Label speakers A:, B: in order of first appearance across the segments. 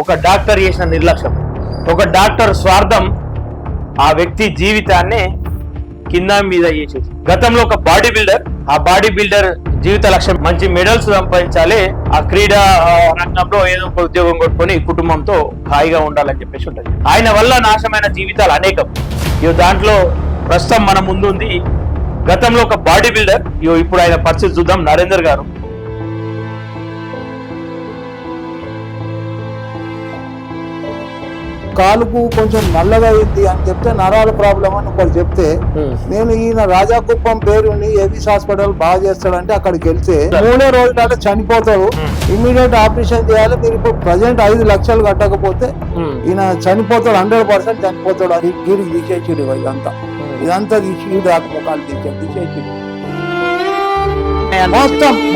A: ఒక డాక్టర్ చేసిన నిర్లక్ష్యం, ఒక డాక్టర్ స్వార్థం ఆ వ్యక్తి జీవితాన్ని కింద మీద చేసేసి. గతంలో ఒక బాడీ బిల్డర్, ఆ బాడీ బిల్డర్ జీవిత లక్ష్యం మంచి మెడల్స్ సంపాదించాలి, ఆ క్రీడా రంగంలో ఏదో ఒక ఉద్యోగం కొట్టుకొని కుటుంబంతో హాయిగా ఉండాలని చెప్పేసి ఉంటుంది. ఆయన వల్ల నాశమైన జీవితాలు అనేకం. దాంట్లో ప్రస్తుతం మన ముందుంది గతంలో ఒక బాడీ బిల్డర్. ఇప్పుడు ఆయన పరిస్థితి చూద్దాం. నరేందర్ గారు
B: కాలుకు కొంచెం నల్లగా అయింది అని చెప్తే నరాల ప్రాబ్లం అని ఒకరు చెప్తే నేను ఈయన రాజాకుప్పం పేరుని ఏవిస్ హాస్పిటల్ బాగా చేస్తాడంటే అక్కడికి వెళ్తే 3 రోజులలో చనిపోతాడు, ఇమ్మీడియట్ ఆపరేషన్ చేయాలి, మీరు ఇప్పుడు ప్రజెంట్ 5 లక్షలు కట్టకపోతే ఈయన చనిపోతాడు, 100% చనిపోతాడు. అది గీడి తీసేసిడు, ఇదంతా తీసి ముఖాలు తీసేసి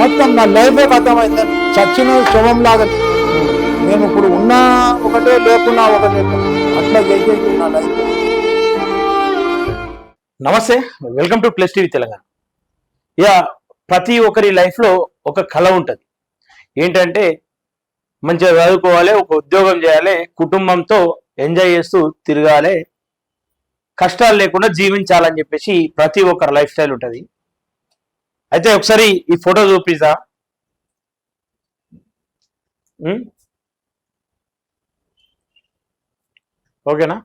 B: మొత్తం నా లైఫ్ కథమైంది. చచ్చిన శవం లాగా నేను ఇప్పుడు ఉన్నా ఒకటే, లేకున్నా ఒకటే, అట్లా చేసేసి నా లైఫ్.
A: నమస్తే, welcome to plus TV Telangana. ప్రతి ఒక్కరి లైఫ్ లో ఒక కళ ఉంటది. ఏంటంటే మంచిగా చదువుకోవాలి, ఒక ఉద్యోగం చేయాలి, కుటుంబంతో ఎంజాయ్ చేస్తూ తిరగాలి, కష్టాలు లేకుండా జీవించాలని చెప్పేసి ప్రతి ఒక్కరి లైఫ్ స్టైల్ ఉంటది. అయితే ఒకసారి ఈ ఫోటో చూపిస్తా. ఓకేనా?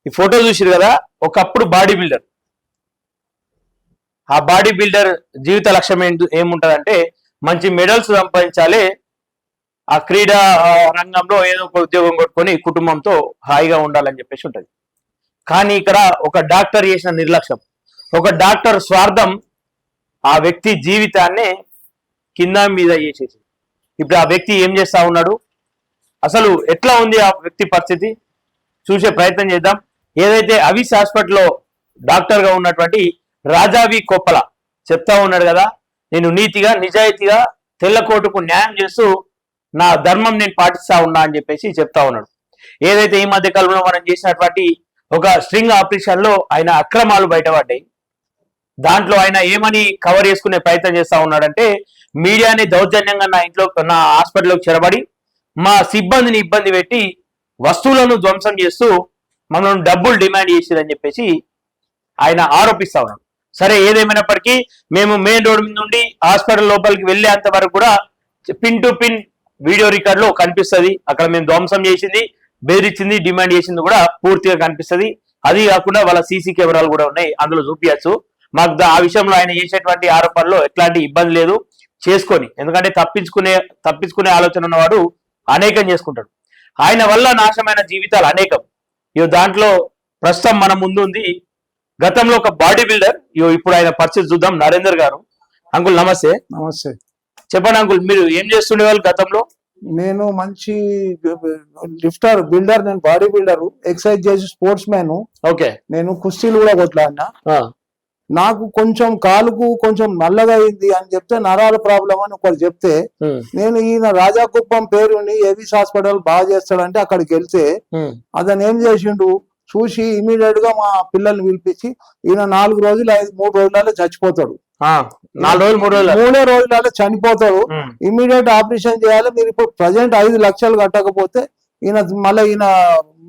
A: ఈ ఫోటో చూసిరు కదా, ఒకప్పుడు బాడీ బిల్డర్. ఆ బాడీ బిల్డర్ జీవిత లక్ష్యం ఏముంటదంటే మంచి మెడల్స్ సంపాదించాలి, ఆ క్రీడా రంగంలో ఏదో ఒక ఉద్యోగం కొట్టుకొని కుటుంబంతో హాయిగా ఉండాలని చెప్పేసి ఉంటది. కానీ ఇక్కడ ఒక డాక్టర్ చేసిన నిర్లక్ష్యం, ఒక డాక్టర్ స్వార్థం ఆ వ్యక్తి జీవితాన్ని కింద మీద చేసేసి. ఇప్పుడు ఆ వ్యక్తి ఏం చేస్తా ఉన్నాడు, అసలు ఎట్లా ఉంది ఆ వ్యక్తి పరిస్థితి చూసే ప్రయత్నం చేద్దాం. ఏదైతే అవిస్ హాస్పిటల్లో డాక్టర్ గా ఉన్నటువంటి రాజావి కొప్పల చెప్తా ఉన్నాడు కదా, నేను నీతిగా నిజాయితీగా తెల్లకోటుకు న్యాయం చేస్తూ నా ధర్మం నేను పాటిస్తా ఉన్నా అని చెప్పేసి చెప్తా ఉన్నాడు. ఏదైతే ఈ మధ్య కాలంలో మనం చేసినటువంటి ఒక స్ట్రింగ్ ఆపరేషన్ లో ఆయన అక్రమాలు బయటపడ్డాయి. దాంట్లో ఆయన ఏమని కవర్ చేసుకునే ప్రయత్నం చేస్తా ఉన్నాడంటే, మీడియాని దౌర్జన్యంగా నా హాస్పిటల్లోకి చెరబడి మా సిబ్బందిని ఇబ్బంది పెట్టి వస్తువులను ధ్వంసం చేస్తూ మనం డబ్బులు డిమాండ్ చేసేదని చెప్పేసి ఆయన ఆరోపిస్తా ఉన్నాడు. సరే, ఏదేమైనప్పటికీ మేము మెయిన్ రోడ్ మీద నుండి హాస్పిటల్ లోపలికి వెళ్ళేంత వరకు కూడా pin to pin video record లో కనిపిస్తుంది. అక్కడ మేము ధ్వంసం చేసింది, బెదిరించింది, డిమాండ్ చేసింది కూడా పూర్తిగా కనిపిస్తుంది. అది కాకుండా వాళ్ళ సీసీ కెమెరాలు కూడా ఉన్నాయి, అందులో చూపించచ్చు. మాకు ఆ విషయంలో ఆయన చేసేటువంటి ఆరోపణలో ఎట్లాంటి ఇబ్బంది లేదు చేసుకొని, ఎందుకంటే తప్పించుకునే ఆలోచన ఉన్నవాడు అనేకం చేసుకుంటాడు. ఆయన వల్ల నాశమైన జీవితాలు అనేకం. దాంట్లో ప్రస్తుతం మన ముందుంది గతంలో ఒక బాడీ బిల్డర్. ఇప్పుడు ఆయన పరిస్థితి చూద్దాం. నరేందర్ గారు, అంకుల్ నమస్తే.
B: నమస్తే.
A: చెప్పండి అంకుల్, మీరు ఏం చేస్తుండే వాళ్ళు గతంలో?
B: నేను మంచి లిఫ్టర్ బిల్డర్, నేను బాడీ బిల్డర్, ఎక్సర్సైజ్ చేసి స్పోర్ట్స్ మ్యాన్.
A: ఓకే.
B: నేను కుస్తీలు కూడా కొట్లాడినా. నాకు కొంచెం కాలుకు కొంచెం నల్లగా అయింది అని చెప్తే నరాల ప్రాబ్లం అని ఒకరు చెప్తే నేను ఈయన రాజాకుప్పం పేరుని ఏవిస్ హాస్పిటల్ బాగా చేస్తాడంటే అక్కడికి వెళ్తే అతను ఏం చేసిండు చూసి ఇమీడియట్ గా మా పిల్లల్ని పిలిపించి ఈయన 4 రోజులు 3 రోజులలో చచ్చిపోతాడు, 3 రోజులలో చనిపోతాడు, ఇమీడియట్ ఆపరేషన్ చేయాలి, మీరు ఇప్పుడు ప్రజెంట్ 5 లక్షలు కట్టకపోతే ఈయన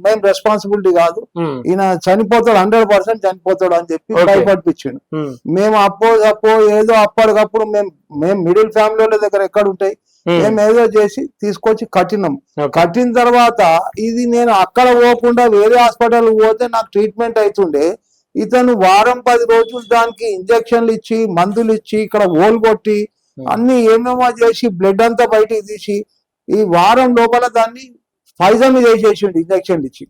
B: మేము రెస్పాన్సిబిలిటీ కాదు, ఈయన చనిపోతాడు, 100% చనిపోతాడు అని చెప్పి భయపడిపించాడు. మేము అప్పో ఏదో అప్పటికప్పుడు మేము మిడిల్ ఫ్యామిలీ దగ్గర ఎక్కడ ఉంటాయి, మేము ఏదో చేసి తీసుకొచ్చి కట్టినాం. కట్టిన తర్వాత ఇది నేను అక్కడ పోకుండా వేరే హాస్పిటల్ పోతే నాకు ట్రీట్మెంట్ అవుతుండే. ఇతను వారం 10 రోజులు దానికి ఇంజక్షన్లు ఇచ్చి మందులు ఇచ్చి ఇక్కడ హోల్ కొట్టి అన్ని ఏమేమో చేసి బ్లడ్ అంతా బయటికి తీసి ఈ వారం లోపల దాన్ని పైజన్ చేసేసిండు, ఇంజక్షన్లు ఇచ్చి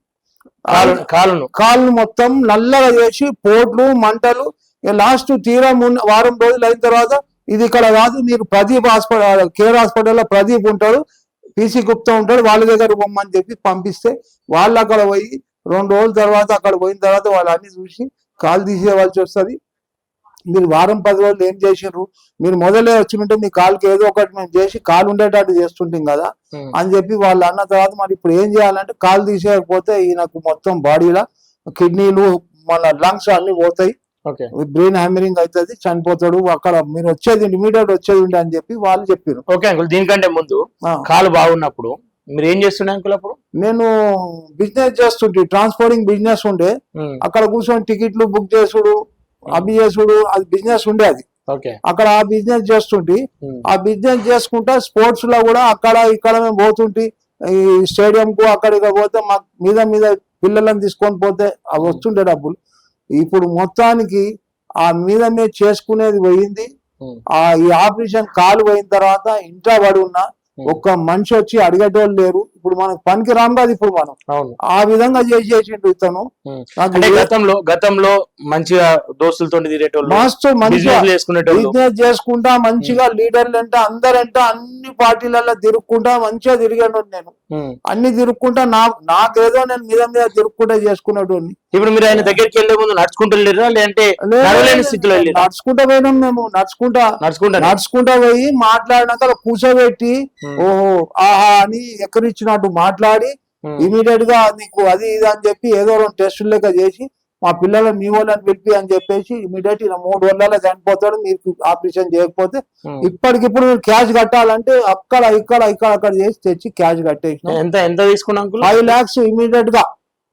B: కాళ్ళు మొత్తం నల్లగా చేసి పోట్లు మంటలు. లాస్ట్ తీరా వారం రోజులు అయిన తర్వాత ఇది ఇక్కడ కాదు, మీరు ప్రదీప్ హాస్పిటల్ కేర్ హాస్పిటల్లో ప్రదీప్ ఉంటాడు, పీసీ గుప్తా ఉంటాడు, వాళ్ళ దగ్గర పొమ్మని చెప్పి పంపిస్తే వాళ్ళు అక్కడ పోయి 2 రోజుల తర్వాత అక్కడ పోయిన తర్వాత వాళ్ళు అన్ని చూసి కాలు తీసేవాల్సి వస్తుంది. మీరు వారం 10 రోజులు ఏం చేసినారు, మీరు మొదలే వచ్చినట్టు మీ కాలుకి ఏదో ఒకటి మేము చేసి కాలు ఉండేటట్టు చేస్తుంటాం కదా అని చెప్పి వాళ్ళు అన్న తర్వాత మరి ఇప్పుడు ఏం చేయాలంటే కాలు తీసేయకపోతే ఈయనకు మొత్తం బాడీలో కిడ్నీలు మన లంగ్స్ అన్ని పోతాయి, బ్రెయిన్ హ్యామరింగ్ అవుతుంది, చనిపోతాడు, అక్కడ మీరు ఇమీడియట్ వచ్చేది ఉండే అని చెప్పి వాళ్ళు చెప్పారు.
A: ఓకే అంకుల్, దీనికంటే ముందు కాలు బాగున్నప్పుడు మీరు ఏం చేస్తుండే అంకుల్ అప్పుడు?
B: నేను బిజినెస్ చేస్తుంటే, ట్రాన్స్పోర్టింగ్ బిజినెస్ ఉండే. అక్కడ కూర్చొని టికెట్లు బుక్ చేసుడు, అవి చేసుడు, అది బిజినెస్ ఉండే. అది అక్కడ ఆ బిజినెస్ చేస్తుంటే, ఆ బిజినెస్ చేసుకుంటా స్పోర్ట్స్ లో కూడా అక్కడ ఇక్కడ మేము పోతుంటే, ఈ స్టేడియం కు అక్కడికి పోతే మాకు మీద పిల్లలను తీసుకొని పోతే అవి వస్తుండే డబ్బులు. ఇప్పుడు మొత్తానికి ఆ మీద చేసుకునేది పోయింది. ఈ ఆపరేషన్ కాలు పోయిన తర్వాత ఇంట్లో పడి ఉన్నా, ఒక్క మనిషి వచ్చి అడిగేటోళ్ళు లేరు. ఇప్పుడు మనకు పనికి రాము కాదు ఇప్పుడు మనం. ఆ విధంగా చేసేసిండు ఇతను.
A: గతంలో మంచిగా దోస్తులతో
B: మస్తు మంచిగా బిజినెస్ చేసుకుంటా, మంచిగా లీడర్లు అంటే అందరంటే అన్ని పార్టీలలో తిరుక్కుంటా మంచిగా తిరిగాను నేను. అన్ని తిరుక్కుంటా నాకేదో నేను మీద తిరుక్కుంటా చేసుకునేటోడిని.
A: ఇప్పుడు మీరు ఆయన దగ్గరికి వెళ్ళే ముందు నడుచుకుంటూ వెళ్ళారా లేదంటే స్థితిలో
B: నడుచుకుంటా పోయినాం మేము. నడుచుకుంటా పోయి మాట్లాడినాక కూర్చోబెట్టి ఓహో ఆహా అని ఎక్కడిచ్చినట్టు మాట్లాడి ఇమీడియట్ గా నీకు అది ఇది అని చెప్పి ఏదో 2 టెస్టులు లెక్క చేసి మా పిల్లలు మీ వాళ్ళని పిలిపి అని చెప్పేసి ఇమీడియట్ 3 రోజులలో చనిపోతాడు, మీకు ఆపరేషన్ చేయకపోతే ఇప్పటికిప్పుడు మీరు క్యాష్ కట్టాలంటే అక్కడ చేసి తెచ్చి క్యాష్ కట్టేసిన.
A: ఎంత తీసుకున్నాం?
B: 5 lakhs ఇమీడియట్ గా.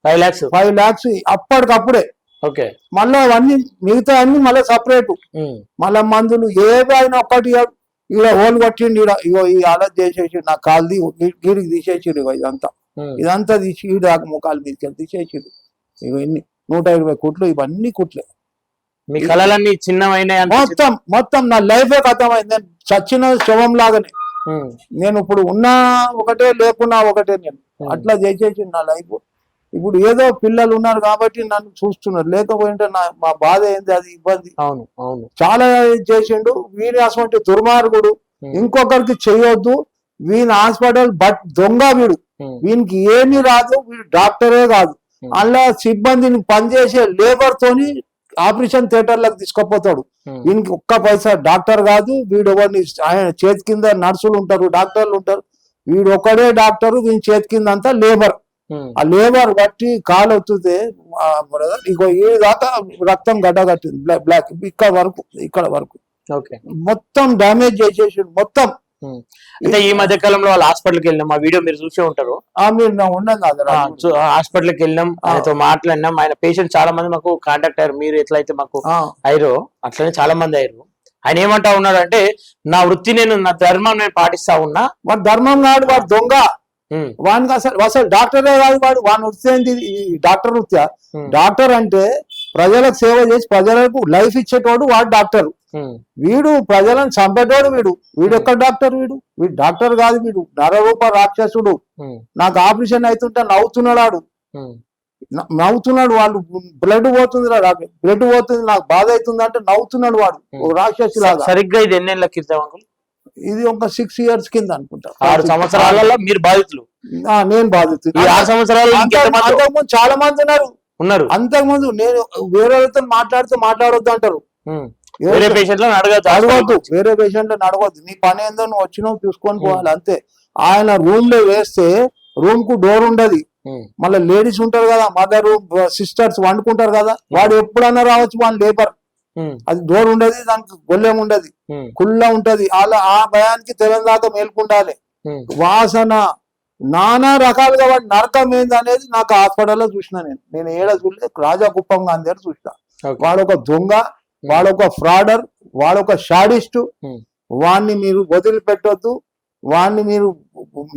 B: 5 lakhs అప్పటికప్పుడే. మళ్ళా అవన్నీ మిగతా అన్ని మళ్ళీ సపరేట్. మళ్ళా మందులు ఏవి అయినా ఒక్కటి ఇలా హోల్ కొట్టిండి, ఇగో ఈ అలా చేసేసి నా కాలుది గీడికి తీసేసిడు. ఇదంతా తీసి ఈ దాకా ముఖాలు మీదకి తీసేసిడు. ఇగో ఇన్ని 120 కుట్లు, ఇవన్నీ కుట్లే.
A: మీ కళలన్నీ చిన్నమైన
B: మొత్తం నా లైఫే ఖతమైంది. నేను చచ్చిన శవం లాగానే. నేను ఇప్పుడు ఉన్నా ఒకటే, లేకున్నా ఒకటే. నేను అట్లా చేసేసి నా లైఫ్. ఇప్పుడు ఏదో పిల్లలు ఉన్నారు కాబట్టి నన్ను చూస్తున్నారు, లేకపోయింటే మా బాధ ఏంది, అది ఇబ్బంది. చాలా చేసిండు వీని. అటువంటి దుర్మార్గుడు ఇంకొకరికి చెయ్యొద్దు. వీని హాస్పిటల్ దొంగ వీడు. వీనికి ఏమీ రాదు, వీడు డాక్టరే కాదు. అలా సిబ్బందిని పనిచేసే లేబర్ తోని ఆపరేషన్ థియేటర్లకు తీసుకుపోతాడు. వీనికి ఒక్క పైసా డాక్టర్ కాదు. వీడు ఎవరిని ఆయన చేతి కింద నర్సులు ఉంటారు, డాక్టర్లు ఉంటారు. వీడు ఒకడే డాక్టరు, వీని చేతి కింద అంతా లేబర్. ఆ లేబర్ బట్టి కాలు అవుతుంది ఇగో ఈ దాకా రక్తం గడ్డగట్టింది, బ్లాక్ ఇక్కడ వరకు మొత్తం డ్యామేజ్ చేసేసి మొత్తం.
A: అంటే ఈ మధ్య కాలంలో వాళ్ళ హాస్పిటల్కి వెళ్ళినాం, ఆ వీడియో మీరు చూసే ఉంటారు. హాస్పిటల్కి వెళ్ళినాం, ఆయనతో మాట్లాడినాం. ఆయన పేషెంట్ చాలా మంది మాకు కాంటాక్ట్ అయ్యారు. మీరు ఎట్లయితే మాకు అయ్యారో అట్లనే చాలా మంది అయ్యారు. ఆయన ఏమంటా ఉన్నాడు అంటే, నా వృత్తి నా ధర్మం నేను పాటిస్తా ఉన్నా.
B: వాడు ధర్మం కాదు, వాడు దొంగ. వానికి అసలు డాక్టరే కాదు వాడు. వాని వృత్తి ఏంటి? డాక్టర్ వృత్తి. డాక్టర్ అంటే ప్రజలకు సేవ చేసి ప్రజలకు లైఫ్ ఇచ్చేటోడు వాడు డాక్టర్. వీడు ప్రజలను చంపేటోడు. వీడు ఎక్కడ డాక్టర్? వీడు డాక్టర్ కాదు. వీడు నరరూప రాక్షసుడు. నాకు ఆపరేషన్ అవుతుంటే నవ్వుతున్నాడు. వాళ్ళు బ్లడ్ పోతుంది, బ్లడ్ పోతుంది, నాకు బాధ అవుతుంది అంటే నవ్వుతున్నాడు వాడు, రాక్షసు లాగా.
A: సరిగ్గా ఇది ఎన్నేళ్ళ క్రితం?
B: ఇది ఒక 6 years కింద అనుకుంటా.
A: 6 సంవత్సరాలలో మీరు బాధితులు?
B: నేను బాధితులు.
A: 6 సంవత్సరాలు
B: అంతకుముందు చాలా మంది ఉన్నారు. అంతకుముందు నేను వేరే వాళ్ళతో మాట్లాడొద్దు అంటారు.
A: వేరే పేషెంట్లను
B: అడగొద్దు, వేరే పేషెంట్లను అడగొద్దు. నీ పని ఏందో నువ్వు వచ్చినావు చూసుకొని పోవాలి అంతే. ఆయన రూమ్ లో వేస్తే రూమ్ కు డోర్ ఉండదు. మళ్ళీ లేడీస్ ఉంటారు కదా, మదర్ సిస్టర్స్ వండుకుంటారు కదా, వాడు ఎప్పుడన్నా రావచ్చు. వాళ్ళ లేబర్ అది డోర్ ఉండదు, దానికి గొల్లెం ఉండదు, కుళ్ళ ఉంటది. అలా ఆ భయానికి తెలంగాణ మేల్కుండాలి. వాసన నానా రకాలుగా వాడు నరకం ఏంది అనేది నాకు హాస్పిటల్లో చూసిన. నేను ఏడ చూడలే, రాజాకుప్పం గాంధీ దగ్గర చూసిన. వాడొక దొంగ, వాడొక ఫ్రాడర్, వాడొక షాడిస్ట్. వాడిని మీరు వదిలిపెట్టొద్దు. వాడిని మీరు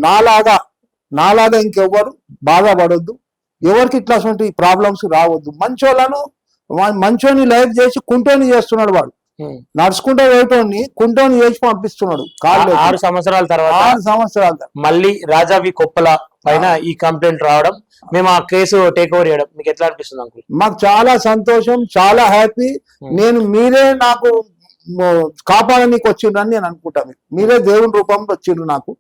B: నాలాగా ఇంకెవ్వరు బాధపడొద్దు. ఎవరికి ఇట్లా ప్రాబ్లమ్స్ రావద్దు. మంచోని లైఫ్ చేసి కుంటోని చేస్తున్నాడు వాడు. నడుచుకుంటూ వేయటోని కుంటోని చేసి పంపిస్తున్నాడు.
A: 6 సంవత్సరాల తర్వాత మళ్ళీ రాజావి కొప్పల పైన ఈ కంప్లైంట్ రావడం, మేము ఆ కేసు టేక్ ఓవర్ చేయడం మీకు ఎట్లా అనిపిస్తుంది అంకుల్?
B: మాకు చాలా సంతోషం, చాలా హ్యాపీ. మీరే నాకు కాపాడనీకి వచ్చిండ్రని నేను అనుకుంటాను. మీరే దేవుని రూపంలో వచ్చిండ్రు నాకు.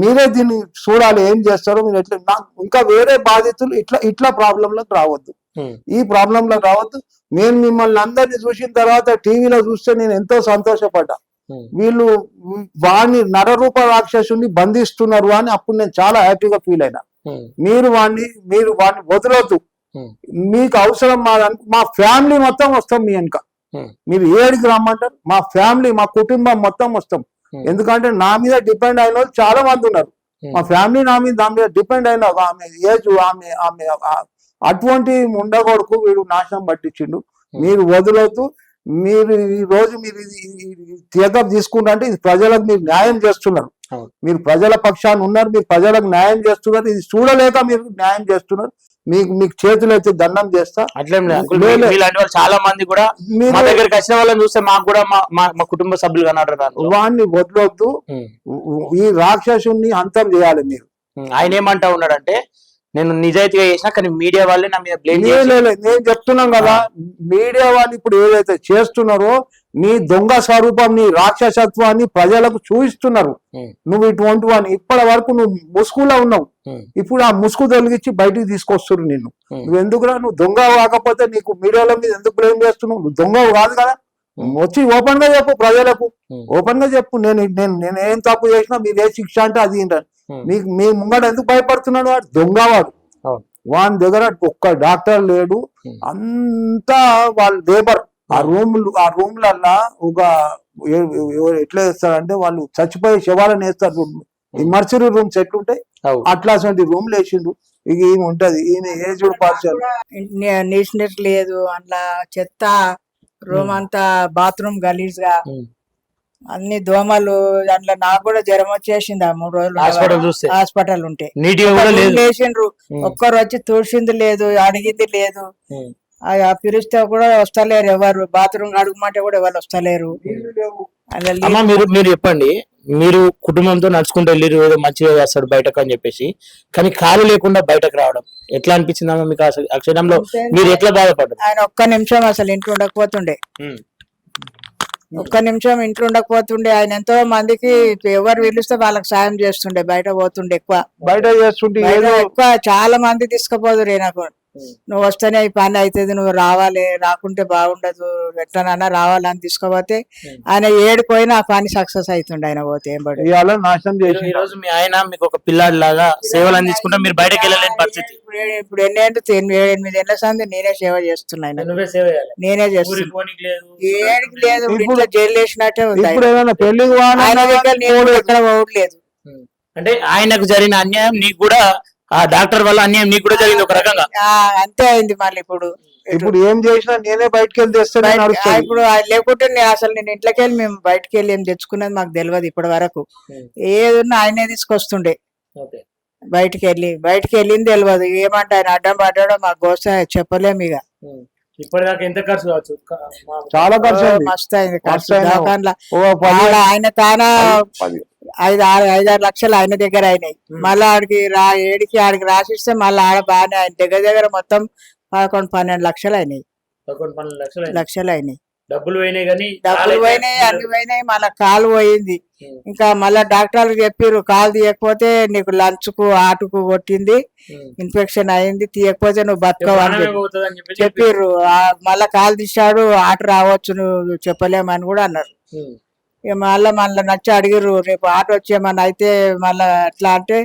B: మీరే దీన్ని చూడాలి, ఏం చేస్తారో మీరు. ఎట్లా నాకు ఇంకా వేరే బాధితులు ఇట్లా ప్రాబ్లంలోకి రావద్దు, ఈ ప్రాబ్లంలోకి రావద్దు. నేను మిమ్మల్ని అందరినీ చూసిన తర్వాత టీవీలో చూస్తే నేను ఎంతో సంతోషపడ్డా. వీళ్ళు వాడిని నరరూప రాక్షసుని బంధిస్తున్నారు అని అప్పుడు నేను చాలా హ్యాపీగా ఫీల్ అయినా. మీరు వాడిని వదలొద్దు. మీకు అవసరం మా ఫ్యామిలీ మొత్తం వస్తాం మీ వెనుక. మీరు ఏడికి రమ్మంటారు, మా ఫ్యామిలీ, మా కుటుంబం మొత్తం వస్తాం. ఎందుకంటే నా మీద డిపెండ్ అయిన వాళ్ళు చాలా మంది ఉన్నారు. మా ఫ్యామిలీ నా మీద దాని మీద డిపెండ్ అయిన ఆమె ఏజ్ ఆమె ఆమె అటువంటి ఉండగొడుకు వీడు నాశనం పట్టించిండు. మీరు వదలొద్దు. మీరు ఈ రోజు మీరు తీర్థం తీసుకుంటే ఇది ప్రజలకు మీరు న్యాయం చేస్తున్నారు. మీరు ప్రజల పక్షాన్ని ఉన్నారు, మీరు ప్రజలకు న్యాయం చేస్తున్నారు. ఇది చూడలేక మీరు న్యాయం చేస్తున్నారు. మీకు చేతులు అయితే దండం చేస్తా.
A: చాలా మంది కూడా మా దగ్గరికి వచ్చిన వాళ్ళని చూస్తే మాకు కూడా మా కుటుంబ సభ్యులు కన్నారు.
B: వాడిని వదలొద్దు. ఈ రాక్షసుని అంతం చేయాలి మీరు.
A: ఆయన ఏమంటా ఉన్నాడంటే నేను నిజాయితీగా చేసినా కానీ మీడియా వాళ్ళే నా మీద బ్లేమ్
B: నేను చెప్తున్నాం కదా, మీడియా వాళ్ళు ఇప్పుడు ఏదైతే చేస్తున్నారో నీ దొంగ స్వరూపం, నీ రాక్షసత్వాన్ని ప్రజలకు చూపిస్తున్నారు. నువ్వు ఇటువంటి వాడిని ఇప్పటి వరకు నువ్వు ముసుగులో ఉన్నావు. ఇప్పుడు ఆ ముసుగు తొలగించి బయటికి తీసుకొస్తున్నారు నిన్ను. నువ్వు ఎందుకురా, నువ్వు దొంగ కాకపోతే నీకు మీడియాల మీద ఎందుకు బ్లేమ్ చేస్తున్నావు? నువ్వు దొంగ కాదు కదా. వచ్చి ఓపెన్ గా చెప్పు, ప్రజలకు ఓపెన్ గా చెప్పు. నేను ఏం తప్పు చేసినా మీరు ఏ శిక్ష అంటే అది మీ ముంగడ ఎందుకు భయపడుతున్నాడు? వాడు దొంగవాడు. వాని దగ్గర ఒక్క డాక్టర్ లేడు, అంతా వాళ్ళ లేబర్. ఆ రూమ్లల్లా ఒక ఎట్లా వేస్తారంటే వాళ్ళు చచ్చిపోయే శవాలను వేస్తారు. ఇమర్సరీ రూమ్స్ ఎట్లుంటాయి అట్లాంటి రూమ్లు వేసిండు. ఇక ఈమె ఉంటది, ఈయన ఏజ్డ్ పార్షల్
C: నీట్నెస్ లేదు, అట్లా చెత్త రూమ్ అంతా, బాత్రూమ్ గలీజ్ గా, అన్ని దోమలు. దాంట్లో నాకు కూడా జ్వరం వచ్చేసింది ఆ 3 రోజులు హాస్పిటల్ ఉంటే. లేచిండ్రు, ఒక్కరు వచ్చి తుడిచింది లేదు, అడిగింది లేదు. పిలిస్తే కూడా వస్తలేరు ఎవరు. బాత్రూమ్ అడుగుమంటే కూడా ఎవరు వస్తలేరు.
A: మీరు చెప్పండి, మీరు కుటుంబంతో నడుచుకుంటూ వెళ్ళి ఏదో మంచిగా చేస్తాడు బయటకు అని చెప్పేసి, కానీ కాలు లేకుండా బయటకు రావడం ఎట్లా అనిపించిందమ్మా మీకు? ఆ క్షణంలో మీరు ఎట్లా బాధపడ్డారు?
C: ఆయన ఒక్క నిమిషం అసలు ఇంట్లో ఉండకపోతుండే, ఒక్క నిమిషం ఇంట్లో ఉండకపోతుండే. ఆయన ఎంతో మందికి ఎవరు పిలిస్తే వాళ్ళకి సాయం చేస్తుండే, బయట పోతుండే,
B: బయట చేస్తుండే
C: ఎక్కువ. చాలా మంది తీసుకుపోదురే నాకు, నువ్వు వస్తేనే ఈ పని అవుతుంది, నువ్వు రావాలి, రాకుంటే బాగుండదు, ఎట్లనన్నా రావాలని తీసుకోపోతే ఆయన ఏడిపోయినా ఆ పని సక్సెస్ అవుతుండే. ఆయన పోతే ఏం పడి
B: నాశనం చేసి
A: ఈ రోజు మీ ఆయన మీకు ఒక పిల్లాడి లాగా సేవలు అందించుకుంటే మీరు బయటకు వెళ్ళలేని పరిస్థితి.
C: ఇప్పుడు 8 ఏళ్ల సంది నేనే సేవ చేస్తున్నాను, నేనే చేస్తున్నాను. ఏడికి లేదు, ఇప్పుడు జైలు వేసినట్టే ఉంది. ఆయన దగ్గర నేను ఎక్కడ పోవట్లేదు.
A: అంటే ఆయనకు జరిగిన అన్యాయం నీకు కూడా, ఆ డాక్టర్ వల్ల అన్యాయం నీకు కూడా జరిగింది ఒక రకంగా.
C: అంతే అయింది. మళ్ళీ
B: ఇప్పుడు ఏం చేసినా నేనే బయటకు వెళ్ళి తెస్తాను.
C: ఇప్పుడు లేకుంటే అసలు నేను ఇంట్లోకి వెళ్ళి మేము బయటకు వెళ్ళి ఏం తెచ్చుకున్నది మాకు తెలియదు ఇప్పటి వరకు. ఏదన్నా ఆయనే తీసుకొస్తుండే. బయటకు వెళ్ళింది తెలియదు. ఏమంటే ఆయన అడ్డం పడ్డాడో మాకు గోస చెప్పలేము. ఇక
A: ఇప్పటిదాకా ఎంత ఖర్చు కావచ్చు?
B: చాలా ఖర్చు,
C: మస్తు అయింది ఖర్చు. ఆయన తానా 5-6 లక్షలు ఆయన దగ్గర అయినాయి. మళ్ళీ ఆడికి రాసిస్తే మళ్ళీ ఆడ బాగానే ఆయన దగ్గర మొత్తం 11-12 లక్షలు అయినాయి.
A: 11-12
C: లక్షలు అయినాయి.
A: డబ్బులు పోయినాయి,
C: అన్ని పోయినాయి. మళ్ళా కాలు పోయింది. ఇంకా మళ్ళా డాక్టర్లు చెప్పిర్రు కాలు తీయకపోతే నీకు లంచ్ కు ఆటుకు కొట్టింది, ఇన్ఫెక్షన్ అయింది, తీయకపోతే నువ్వు బతకవు అని చెప్పిర్రు. మళ్ళా కాలు తీసాడు, ఆట రావచ్చు, నువ్వు చెప్పలేమని కూడా అన్నారు. ఇక మళ్ళా నచ్చి అడిగిర్రు, రేపు ఆట వచ్చేమన్నా అయితే మళ్ళా అట్లా అంటే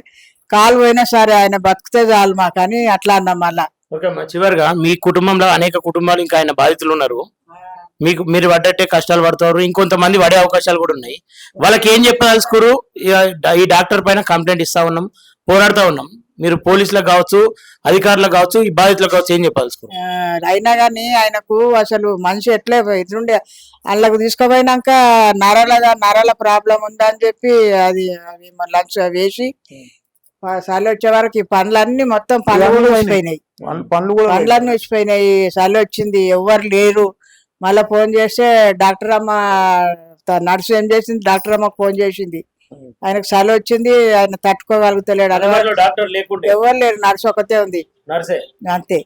C: కాలు పోయినా సరే ఆయన బతికితే చాలు మాకని అట్లా అన్నాం. మళ్ళా
A: చివరిగా మీ కుటుంబంలో అనేక కుటుంబాలు ఇంకా ఆయన బాధితులు ఉన్నారు. మీరు పడ్డట్టే కష్టాలు పడతారు, ఇంకొంతమంది పడే అవకాశాలు కూడా ఉన్నాయి. వాళ్ళకి ఏం చెప్పదలుచుకోరు? ఈ డాక్టర్ పైన కంప్లైంట్ ఇస్తా ఉన్నాం, పోరాడుతూ ఉన్నాం. మీరు పోలీసులకు కావచ్చు, అధికారులకు కావచ్చు, ఈ బాధితులకు కావచ్చు, ఏం చెప్పదలుచుకోరు?
C: అయినా కానీ ఆయనకు అసలు మనిషి ఎట్లే ఇట్లుండే. వాళ్ళకు తీసుకుపోయినాక నరాల ప్రాబ్లం ఉందని చెప్పి అది లంచ్ వేసి చలి వచ్చే వరకు ఈ పండ్లన్నీ మొత్తం పండ్లు వచ్చిపోయినాయి. పండ్లన్నీ వచ్చిపోయినాయి. చలి వచ్చింది, ఎవ్వరు లేరు. మళ్ళా ఫోన్ చేస్తే డాక్టర్ అమ్మ, నర్సు ఏం చేసింది, డాక్టర్ అమ్మకు ఫోన్ చేసింది. ఆయనకు చలి వచ్చింది, ఆయన తట్టుకోగలుగుతలేడు. ఎవరు లేరు, నర్సు ఒకతే ఉంది అంతే.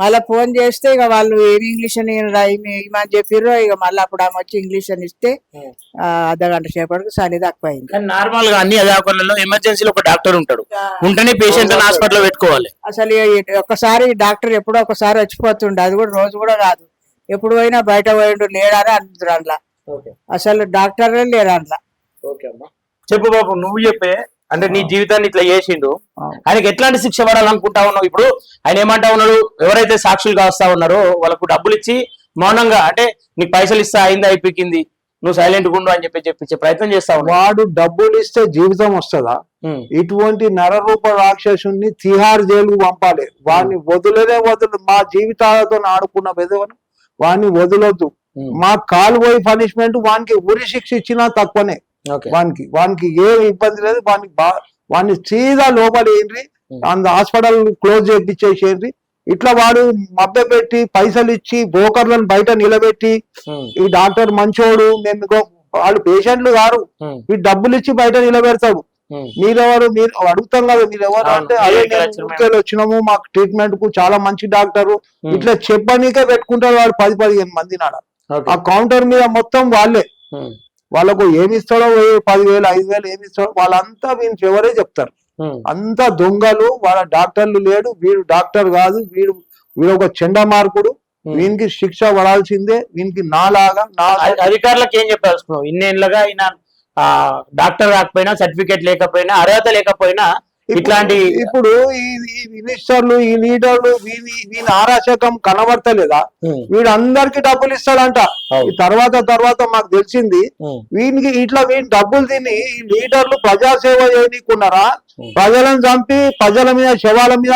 C: మళ్ళా ఫోన్ చేస్తే ఇక వాళ్ళు ఏమి ఇంగ్లీష్ అని ఇమని చెప్పిర్రు. ఇక మళ్ళీ అప్పుడు ఆమె వచ్చి ఇంగ్లీష్ అని ఇస్తే అర్ధగంట సేపటికి చలి తక్కువ అయింది.
A: నార్మల్ గా అన్ని అదాకల్లో ఎమర్జెన్సీలో ఒక డాక్టర్ ఉంటాడు, ఉంటేనే పేషెంట్ హాస్పిటల్లో పెట్టుకోవాలి.
C: అసలు ఒకసారి డాక్టర్ ఎప్పుడో ఒకసారి వచ్చిపోతుండే, అది కూడా రోజు కూడా కాదు, ఎప్పుడు పోయినా బయట పోయిండు, లేడారా అంటారు అందులో. అసలు డాక్టరే లేరు అందులో.
A: చెప్పు బాబు, నువ్వు చెప్పే, అంటే నీ జీవితాన్ని ఇట్లా చేసిండు, ఆయనకి ఎట్లాంటి శిక్ష పడాలనుకుంటా ఉన్నావు? ఇప్పుడు ఆయన ఏమంటా ఉన్నాడు, ఎవరైతే సాక్షులు కాస్తా ఉన్నారో వాళ్ళకు డబ్బులు ఇచ్చి మౌనంగా, అంటే నీకు పైసలు ఇస్తా అయింది అయిపోయింది, నువ్వు సైలెంట్ గుండు అని చెప్పి చెప్పించే ప్రయత్నం చేస్తా ఉన్నావు.
B: వాడు డబ్బులు ఇస్తే జీవితం వస్తుందా? ఇటువంటి నరరూప రాక్షసుని తిహార్ జైలుకు పంపాలి. వాడిని వదులనే వదులు. మా జీవితాలతో ఆడుకున్న విధవను వాడిని వదలొద్దు. మా కాలు పోయి పనిష్మెంట్ వానికి ఉరి శిక్ష ఇచ్చినా తక్కువనే. వానికి ఏం ఇబ్బంది లేదు. వాడిని సీదా లోపల ఏంటి హాస్పిటల్ క్లోజ్ చేయించేసేయండి. ఇట్లా వాడు మభ్య పెట్టి పైసలు ఇచ్చి బ్రోకర్లను బయట నిలబెట్టి ఈ డాక్టర్ మంచోడు మేము వాళ్ళు పేషెంట్లు గారు ఈ డబ్బులు ఇచ్చి బయట నిలబెడతాడు. మీరెవరు? మీరు అడుగుతాం కదా మీరెవరు అంటే అదే మేము వచ్చినాము మాకు ట్రీట్మెంట్ కు చాలా మంచి డాక్టరు ఇట్లా చెప్పనీకే పెట్టుకుంటారు వాడు 10-15 మంది నాడ. ఆ కౌంటర్ మీద మొత్తం వాళ్ళే. వాళ్ళకు ఏమి ఇస్తాడో 10,000 5,000 ఏమి ఇస్తాడో వాళ్ళంతా వీని ఫేవరే చెప్తారు. అంతా దొంగలు. వాళ్ళ డాక్టర్లు లేడు. వీడు డాక్టర్ కాదు. వీడు ఒక చెండమార్కుడు. వీనికి శిక్ష పడాల్సిందే. వీనికి నాలాగా
A: అధికారులకు ఏం చెప్పాల్సుకున్నావు? ఇన్నేళ్ళగా ఈయన డాక్టర్ కాకపోయినా సర్టిఫికేట్ లేకపోయినా అర్హత లేకపోయినా ఇట్లాంటి
B: ఇప్పుడు ఈ మినిస్టర్లు ఈ లీడర్లు వీని ఆరాశకం కనబడతలేదా? వీడు అందరికి డబ్బులు ఇస్తాడంట. తర్వాత మాకు తెలిసింది వీనికి ఇట్లా వీని డబ్బులు తిని ఈ లీడర్లు ప్రజాసేవ చేయనీకున్నారా? ప్రజలను చంపి ప్రజల మీద శవాల మీద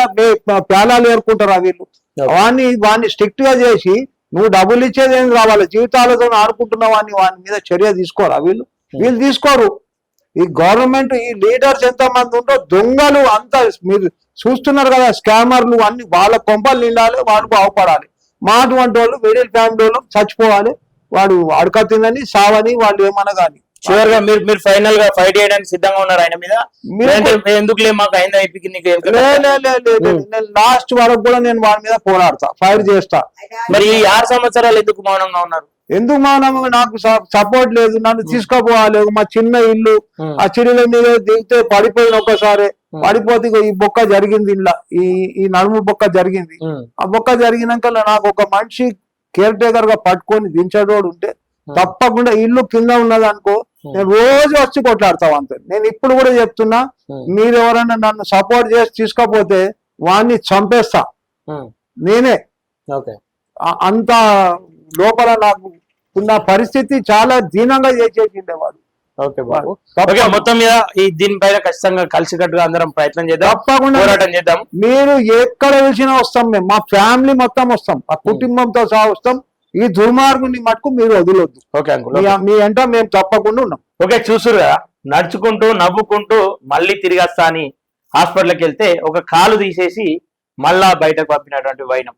B: పేలాలు ఏరుకుంటారా వీళ్ళు? వాడిని స్ట్రిక్ట్ గా చేసి నువ్వు డబ్బులు ఇచ్చేది ఏం రావాలి? జీవితాలతో ఆడుకుంటున్న వాడిని మీద చర్య తీసుకోరా? వీళ్ళు తీసుకోరు. ఈ గవర్నమెంట్ ఈ లీడర్స్ ఎంత మంది ఉంటో దొంగలు అంతా మీరు చూస్తున్నారు కదా. స్కామర్లు అన్ని వాళ్ళ కొంపలు నిండాలి. వాళ్ళు బాగుపడాలి. మా అటువంటి వాళ్ళు మిడిల్ ఫ్యామిలీ వాళ్ళు చచ్చిపోవాలి. వాడు అడక తిందని సావని వాళ్ళు ఏమన్నా కానీ
A: చివరిగా మీరు ఫైనల్ గా ఫైట్ చేయడానికి సిద్ధంగా ఉన్నారు ఆయన మీద? ఎందుకులే మాకు అయిందా
B: లాస్ట్ వరకు కూడా నేను వాళ్ళ మీద పోరాడతా, ఫైట్ చేస్తా.
A: మరి ఈ 6 సంవత్సరాలు ఎందుకు మౌనంగా ఉన్నారు?
B: ఎందుకు మౌనంగా? నాకు సపోర్ట్ లేదు. నన్ను తీసుకోపోవాలి. మా చిన్న ఇల్లు ఆ చిరుల మీద దిగితే పడిపోయిన ఒక్కసారి పడిపోతే ఈ బొక్క జరిగింది. ఇలా ఈ నడుము బొక్క జరిగింది. ఆ బొక్క జరిగినాక నాకు ఒక మనిషి కేర్ టేకర్ గా పట్టుకొని దించేటోడు ఉంటే తప్పకుండా ఇల్లు కింద ఉన్నది అనుకో నేను రోజు వచ్చి కొట్లాడతావు అంతే. నేను ఇప్పుడు కూడా చెప్తున్నా, మీరు ఎవరైనా నన్ను సపోర్ట్ చేసి తీసుకోపోతే వాడిని చంపేస్తా నేనే. అంత లోపల నాకు ఉన్న పరిస్థితి చాలా దీనంగా చేసేసిండేవాడు.
A: మొత్తం మీద ఈ దీనిపైన ఖచ్చితంగా కలిసికట్టుగా అందరం ప్రయత్నం చేద్దాం, తప్పకుండా పోరాటం చేద్దాం.
B: మీరు ఎక్కడ పిలిచినా వస్తాం. మేము మా ఫ్యామిలీ మొత్తం వస్తాం, ఆ కుటుంబంతో సహా వస్తాం. ఈ దుర్మార్గుని మటుకు మీరు వదిలొద్దు. మీ వెంట మేము తప్పకుండా ఉన్నాం.
A: చూసురుగా నడుచుకుంటూ నవ్వుకుంటూ మళ్ళీ తిరిగి వస్తా అని హాస్పిటల్కి వెళ్తే ఒక కాలు తీసేసి మళ్ళా బయటకు పంపినటువంటి వైనం.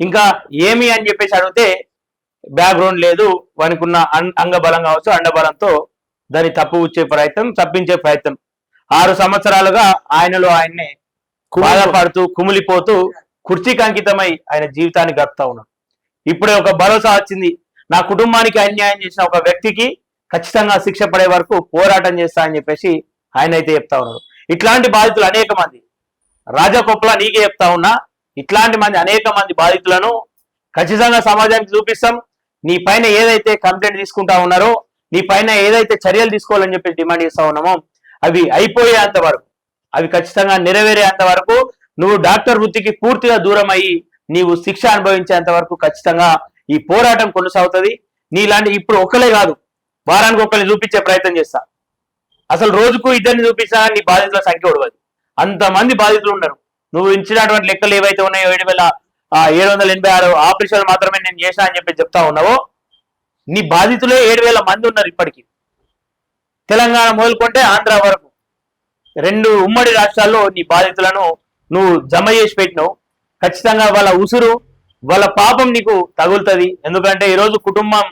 A: ఇంకా ఏమి అని చెప్పేసి అడిగితే బ్యాక్గ్రౌండ్ లేదు, వానికున్న అంగబలం కావచ్చు అండబలంతో దాన్ని తప్పించే ప్రయత్నం 6 సంవత్సరాలుగా ఆయనలో ఆయన్నే బాధపడుతూ కుమిలిపోతూ కుర్చీకి అంకితమై ఆయన జీవితాన్ని గడుపుతా ఉన్నాడు. ఇప్పుడే ఒక భరోసా వచ్చింది. నా కుటుంబానికి అన్యాయం చేసిన ఒక వ్యక్తికి ఖచ్చితంగా శిక్ష పడే వరకు పోరాటం చేస్తా అని చెప్పేసి ఆయన అయితే చెప్తా ఉన్నాడు. ఇట్లాంటి బాధితులు అనేక మంది, రాజకొప్పల నీకే చెప్తా ఉన్నా, ఇట్లాంటి అనేక మంది బాధితులను ఖచ్చితంగా సమాజానికి చూపిస్తాం. నీ పైన ఏదైతే కంప్లైంట్ తీసుకుంటా ఉన్నారో, నీ పైన ఏదైతే చర్యలు తీసుకోవాలని చెప్పి డిమాండ్ చేస్తా ఉన్నామో అవి అయిపోయేంత వరకు, అవి ఖచ్చితంగా నెరవేరేంత వరకు, నువ్వు డాక్టర్ వృత్తికి పూర్తిగా దూరం అయ్యి నీవు శిక్ష అనుభవించేంత వరకు ఖచ్చితంగా ఈ పోరాటం కొనసాగుతుంది. నీలాంటి ఇప్పుడు ఒక్కలే కాదు, వారానికి ఒక్కరిని చూపించే ప్రయత్నం చేస్తా. అసలు రోజుకు 2 చూపించినా నీ బాధితుల సంఖ్య ఒడవదు. అంతమంది బాధితులు ఉన్నారు. నువ్వు ఇచ్చినటువంటి లెక్కలు ఏవైతే ఉన్నాయో 7,786 ఆపరేషన్లు మాత్రమే నేను చేశా అని చెప్పి చెప్తా ఉన్నావో, నీ బాధితులే 7,000 మంది ఉన్నారు ఇప్పటికీ. తెలంగాణ మొదలుకుంటే ఆంధ్ర వరకు 2 ఉమ్మడి రాష్ట్రాల్లో నీ బాధితులను నువ్వు జమ చేసి పెట్టినావు. ఖచ్చితంగా వాళ్ళ ఉసురు, వాళ్ళ పాపం నీకు తగులుతుంది. ఎందుకంటే ఈరోజు కుటుంబం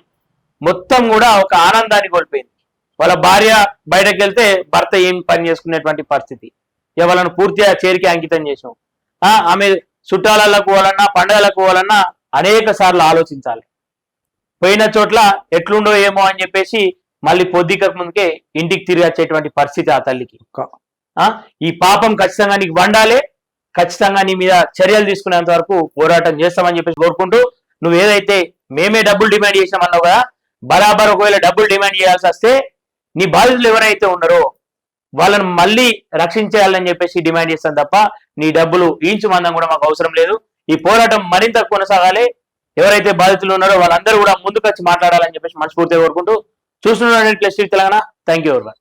A: మొత్తం కూడా ఒక ఆనందాన్ని కోల్పోయింది. వాళ్ళ భార్య బయటకు వెళ్తే భర్త ఏం పని చేసుకునేటువంటి పరిస్థితి. వాళ్ళను పూర్తిగా చేరికి అంకితం చేసాం. ఆమె చుట్టాలకు పోవాలన్నా పండుగలకు పోవాలన్నా అనేక సార్లు ఆలోచించాలి. పోయిన చోట్ల ఎట్లుండో ఏమో అని చెప్పేసి మళ్ళీ పొద్దుక ముందుకే ఇంటికి తిరిగి వచ్చేటువంటి పరిస్థితి ఆ తల్లికి. ఈ పాపం ఖచ్చితంగా నీకు వండాలి. ఖచ్చితంగా నీ మీద చర్యలు తీసుకునేంత వరకు పోరాటం చేస్తామని చెప్పేసి కోరుకుంటూ, నువ్వు ఏదైతే మేమే డబ్బులు డిమాండ్ చేసామన్నావు కదా, బరాబర్ ఒకవేళ డబ్బులు డిమాండ్ చేయాల్సి వస్తే నీ బాధితులు ఎవరైతే ఉన్నారో వాళ్ళని మళ్ళీ రక్షించేయాలని చెప్పేసి డిమాండ్ చేస్తాను తప్ప నీ డబ్బులు ఈంచు మందం కూడా మాకు అవసరం లేదు. ఈ పోరాటం మరింత కొనసాగాలి. ఎవరైతే బాధితులు ఉన్నారో వాళ్ళందరూ కూడా ముందుకొచ్చి మాట్లాడాలని చెప్పేసి మనస్ఫూర్తిగా కోరుకుంటూ చూస్తున్నాను ప్లస్ తెలంగాణ. Thank you.